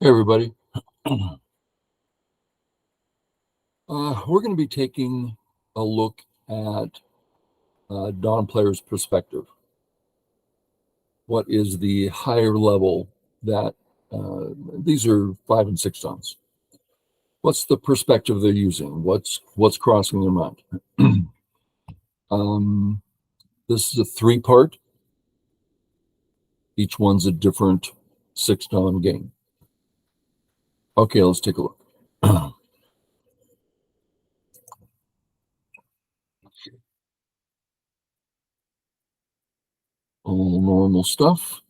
Hey, everybody. We're going to be taking a look at Dawn player's perspective. What is the higher level that these are 5 and 6 Dawns? What's the perspective they're using? What's crossing their mind? This is a 3-part. Each one's a different 6 Dawn game. Okay, let's take a look. All normal stuff.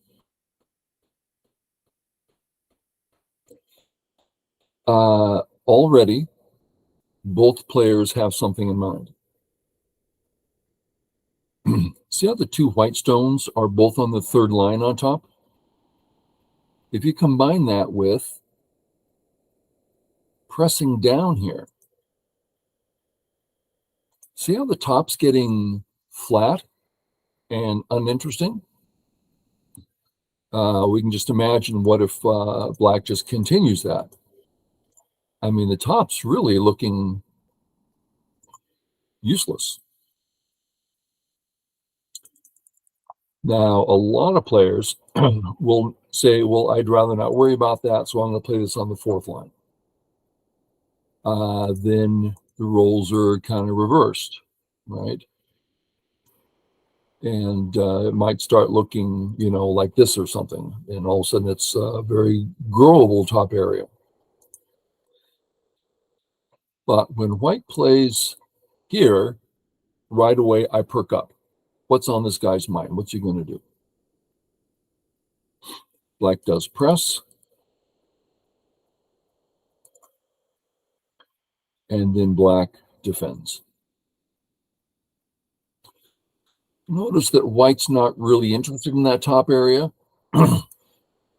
Already, both players have something in mind. See how the 2 white stones are both on the 3rd line on top? If you combine that with pressing down here, see how the top's getting flat and uninteresting? We can just imagine what if black just continues that. I mean, the top's really looking useless. Now, a lot of players will say, well, I'd rather not worry about that, so I'm going to play this on the 4th line. Then the roles are kind of reversed, right? And it might start looking, like this or something. And all of a sudden it's a very growable top area. But when white plays here, right away I perk up. What's on this guy's mind? What's he going to do? Black does press. And then black defends. Notice that white's not really interested in that top area,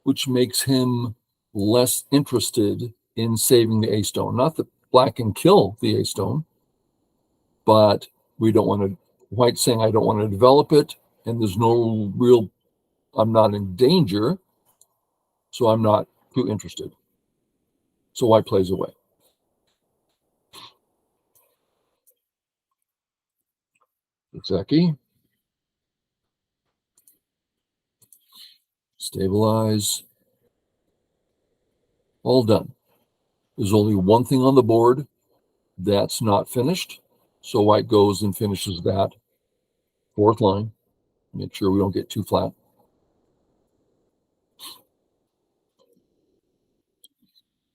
which makes him less interested in saving the A-stone. Not that black can kill the A-stone, but we don't want to, white's saying, I don't want to develop it, and there's no real, I'm not in danger, so I'm not too interested. So white plays away. Zeki. Stabilize. All done. There's only one thing on the board that's not finished, so white goes and finishes that 4th line. Make sure we don't get too flat.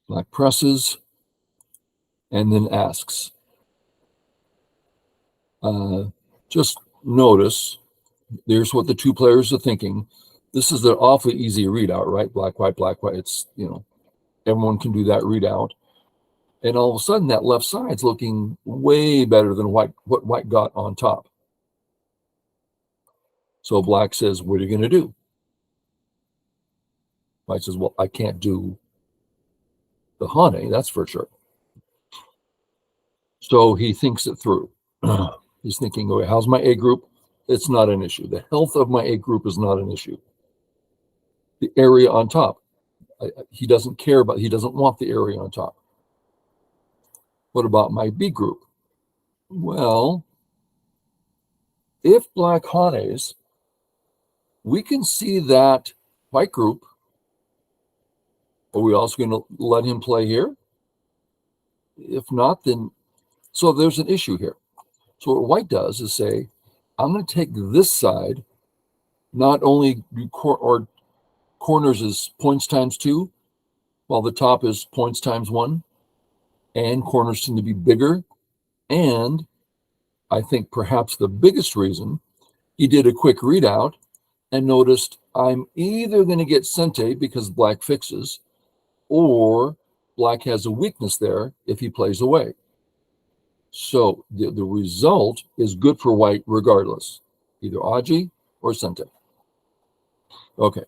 Black presses and then asks. Just notice, there's what the 2 players are thinking. This is an awfully easy readout, right? Black, white, black, white. It's, everyone can do that readout. And all of a sudden, that left side's looking way better than what white got on top. So black says, what are you going to do? White says, well, I can't do the Hane, that's for sure. So he thinks it through. He's thinking, okay, how's my A group? It's not an issue. The health of my A group is not an issue. The area on top, he doesn't care about, he doesn't want the area on top. What about my B group? Well, if black Hanes, we can see that white group. Are we also going to let him play here? If not, then, so there's an issue here. So what white does is say, I'm going to take this side, not only corners is points times 2, while the top is points times 1, and corners tend to be bigger. And I think perhaps the biggest reason, he did a quick readout and noticed I'm either going to get Sente because black fixes, or black has a weakness there if he plays away. So the result is good for white regardless, either Aji or Sente. Okay.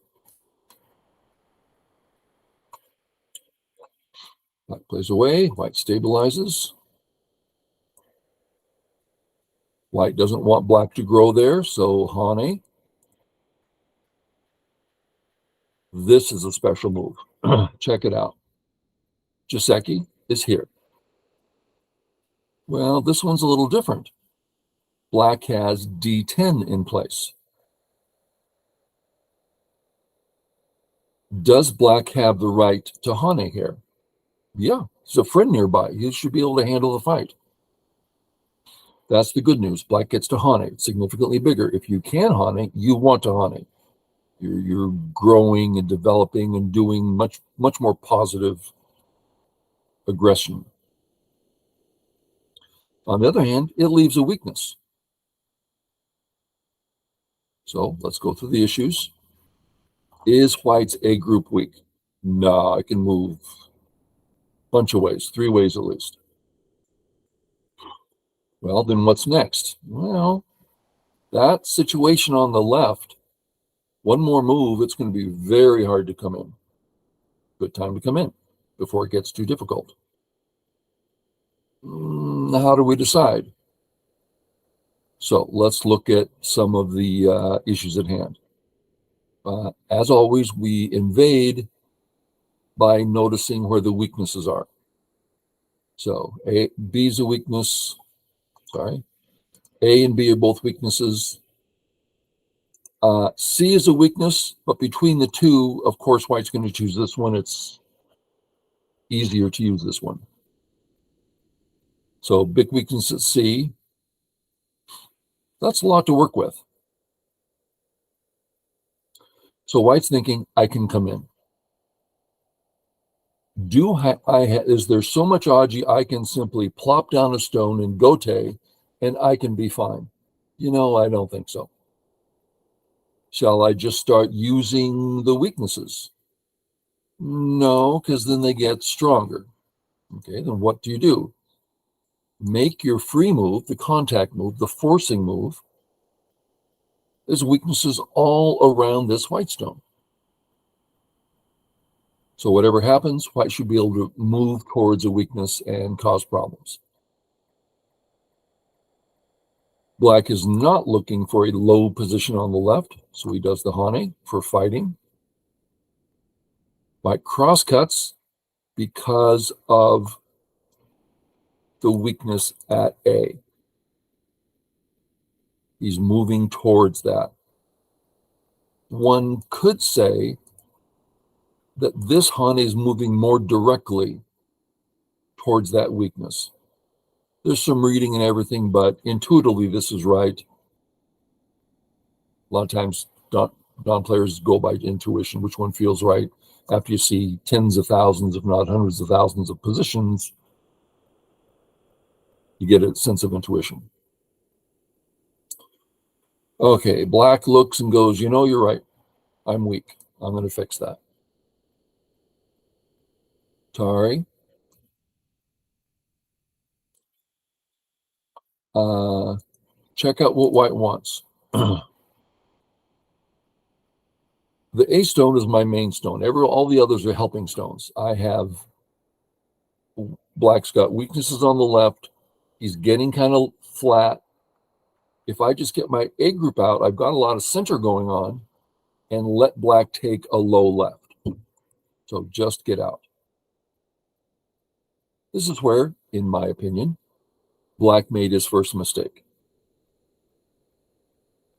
Black plays away, white stabilizes. White doesn't want black to grow there, so Hane. This is a special move. Check it out. Joseki is here. Well, this one's a little different. Black has D10 in place. Does Black have the right to Hane here? Yeah, there's a friend nearby. He should be able to handle the fight. That's the good news. Black gets to Hane. It's significantly bigger. If you can Hane, you want to Hane. You're growing and developing and doing much more positive aggression. On the other hand, it leaves a weakness. So let's go through the issues. Is White's A group weak? No, I can move a bunch of ways, 3 ways at least. Well, then what's next? Well, that situation on the left, one more move, it's going to be very hard to come in. Good time to come in before it gets too difficult. How do we decide? So let's look at some of the issues at hand. As always, we invade by noticing where the weaknesses are. So B is a weakness. Sorry. A and B are both weaknesses. C is a weakness, but between the two, of course, White's going to choose this one. It's easier to use this one. So big weakness at C. That's a lot to work with. So White's thinking, I can come in. Is there so much Aji I can simply plop down a stone and gote and I can be fine? I don't think so. Shall I just start using the weaknesses? No, because then they get stronger. Okay, then what do? Make your free move, the contact move, the forcing move. There's weaknesses all around this white stone. So whatever happens, White should be able to move towards a weakness and cause problems. Black is not looking for a low position on the left, so he does the Hane for fighting. White crosscuts because of the weakness at A. He's moving towards that. One could say that this Hane is moving more directly towards that weakness. There's some reading and everything, but intuitively this is right. A lot of times Dawn players go by intuition, which one feels right. After you see tens of thousands, if not hundreds of thousands of positions, you get a sense of intuition. Okay, Black looks and goes, you're right. I'm weak. I'm going to fix that. Tari. Check out what White wants. The A stone is my main stone. All the others are helping stones. Black's got weaknesses on the left. He's getting kind of flat. If I just get my A group out, I've got a lot of center going on, and let Black take a low left. So just get out. This is where, in my opinion, Black made his first mistake.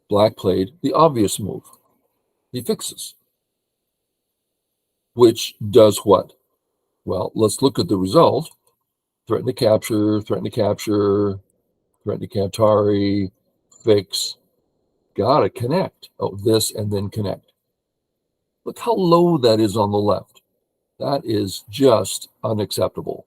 Black played the obvious move. He fixes. Which does what? Well, let's look at the result. Threaten to capture, threaten to capture, threaten to Kantari, fix. Gotta connect. Oh, this and then connect. Look how low that is on the left. That is just unacceptable.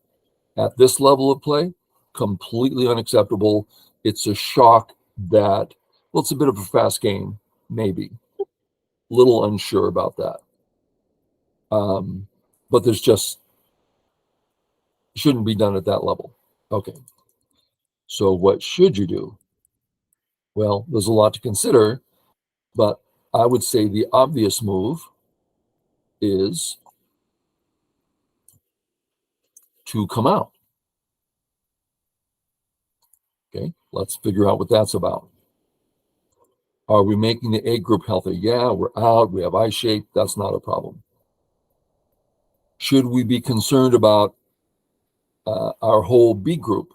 At this level of play, completely unacceptable. It's a shock that, well, it's a bit of a fast game, maybe. Little unsure about that. But there's just, shouldn't be done at that level. Okay. So what should you do? Well, there's a lot to consider, but I would say the obvious move is to come out. Okay, let's figure out what that's about. Are we making the A group healthy? Yeah, we're out. We have eye shape. That's not a problem. Should we be concerned about our whole B group?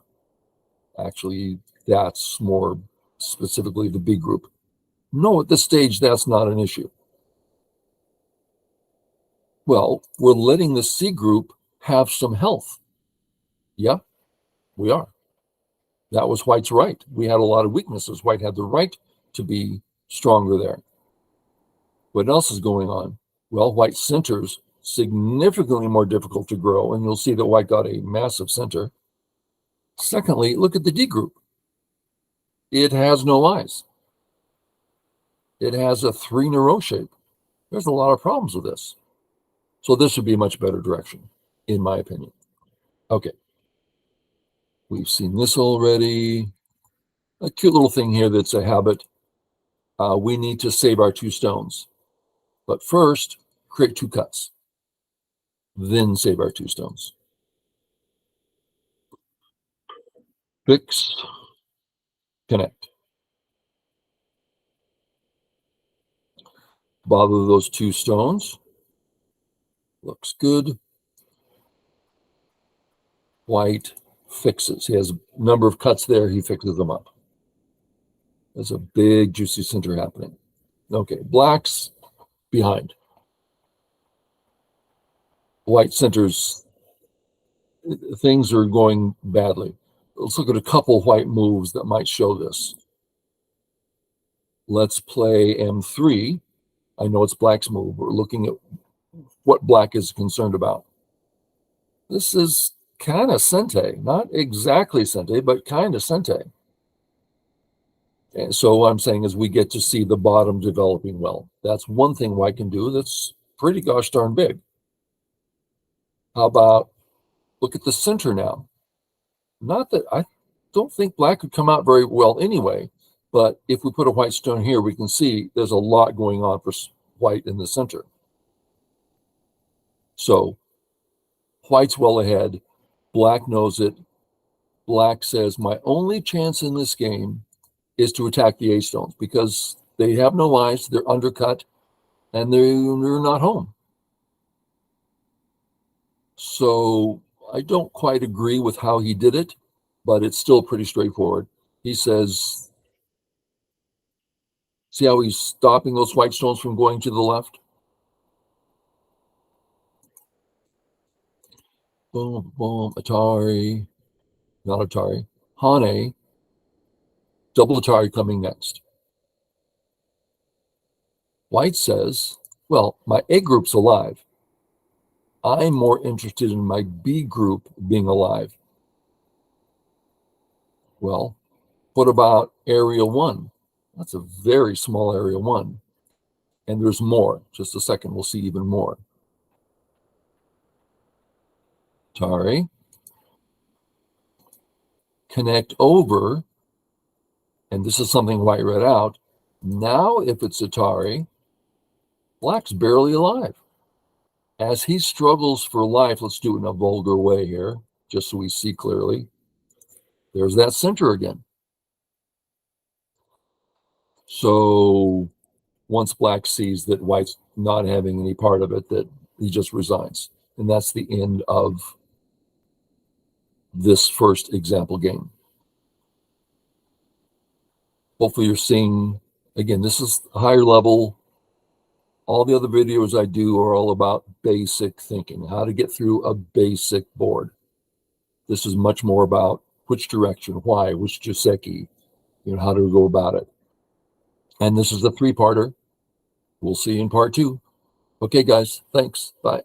Actually, that's more specifically the B group. No, at this stage, that's not an issue. Well, we're letting the C group have some health. Yeah, we are. That was White's right. We had a lot of weaknesses. White had the right to be stronger there. What else is going on? Well, White centers significantly more difficult to grow, and you'll see that White got a massive center. Secondly, look at the D group. It has no eyes. It has a 3 in a row shape. There's a lot of problems with this. So this would be a much better direction, in my opinion. Okay. We've seen this already. A cute little thing here that's a habit. We need to save our 2 stones. But first, create 2 cuts. Then save our 2 stones. Fix, connect. Bother those 2 stones. Looks good. White fixes. He has a number of cuts there. He fixes them up. There's a big juicy center happening. Okay, Black's behind. White centers. Things are going badly. Let's look at a couple White moves that might show this. Let's play M3. I know it's Black's move. We're looking at what Black is concerned about. This is kind of Sente, not exactly Sente, but kind of Sente. And so what I'm saying is we get to see the bottom developing well. That's one thing White can do that's pretty gosh darn big. How about look at the center now? Not that I don't think Black could come out very well anyway, but if we put a White stone here, we can see there's a lot going on for White in the center. So White's well ahead. Black knows it. Black says, my only chance in this game is to attack the A stones because they have no eyes, they're undercut, and they're not home. So I don't quite agree with how he did it, but it's still pretty straightforward. He says, see how he's stopping those White stones from going to the left? Boom, boom, Atari, not Atari, Hane, double Atari coming next. White says, well, my A group's alive. I'm more interested in my B group being alive. Well, what about area 1? That's a very small area 1. And there's more. Just a second, we'll see even more. Atari. Connect over. And this is something White read out. Now, if it's Atari, Black's barely alive. As he struggles for life, let's do it in a vulgar way here, just so we see clearly. There's that center again. So once Black sees that White's not having any part of it, that he just resigns. And that's the end of this first example game. Hopefully you're seeing, again, this is higher level. All the other videos I do are all about basic thinking, how to get through a basic board. This is much more about which direction, why, which Joseki, how to go about it. And this is the 3-parter. We'll see you in part 2. Okay, guys, thanks. Bye.